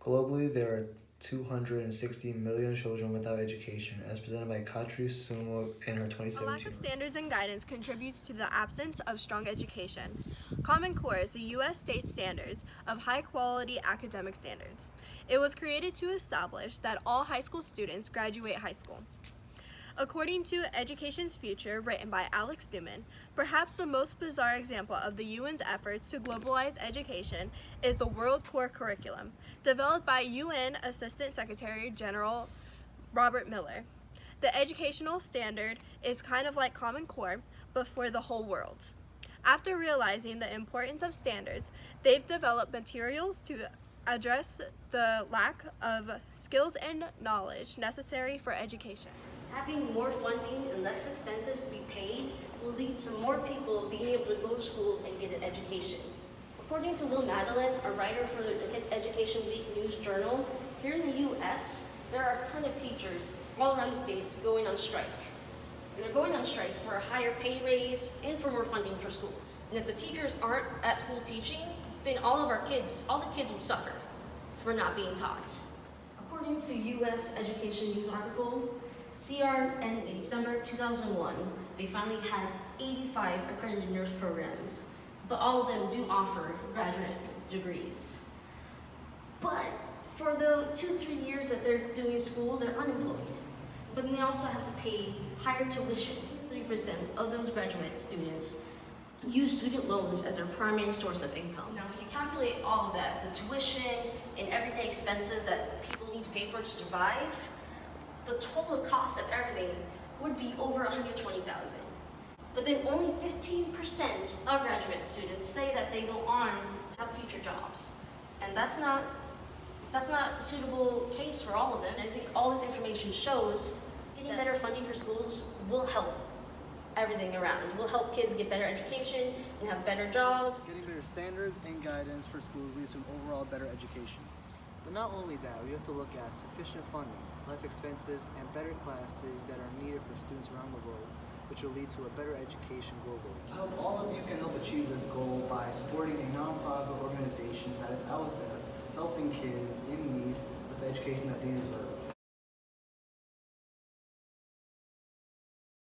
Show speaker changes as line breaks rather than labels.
Globally, there are 260 million children without education, as presented by Katri Sumo in her 2017
A lack of
report.
standards and guidance contributes to the absence of strong education. Common Core is the U.S. state standards of high-quality academic standards. It was created to establish that all high school students graduate high school. According to Education's Future, written by Alex Newman, perhaps the most bizarre example of the UN's efforts to globalize education is the World Core curriculum, developed by UN Assistant Secretary General Robert Miller. The educational standard is kind of like Common Core, but for the whole world. After realizing the importance of standards, they've developed materials to address the lack of skills and knowledge necessary for education.
Having more funding and less expenses to be paid will lead to more people being able to go to school and get an education. According to Will Madeline, a writer for the Education Week News Journal, here in the US, there are a ton of teachers all around the states going on strike. And they're going on strike for a higher pay raise and for more funding for schools. And if the teachers aren't at school teaching, then all the kids will suffer for not being taught. According to US Education News article, CRN in December 2001, they finally had 85 accredited nurse programs, but all of them do offer graduate degrees. But for the 2-3 years that they're doing school, they're unemployed. But then they also have to pay higher tuition. 3% of those graduate students use student loans as their primary source of income. Now, if you calculate all of that, the tuition and everyday expenses that people need to pay for to survive, the total cost of everything would be over $120,000. But then only 15% of graduate students say that they go on to have future jobs. And that's not a suitable case for all of them. And I think all this information shows getting better funding for schools will help everything around. Will help kids get better education and have better jobs.
Getting better standards and guidance for schools leads to an overall better education. But not only that, we have to look at sufficient funding, less expenses, and better classes that are needed for students around the world, which will lead to a better education globally.
I hope all of you can help achieve this goal by supporting a nonprofit organization that is out there helping kids in need with the education that they deserve.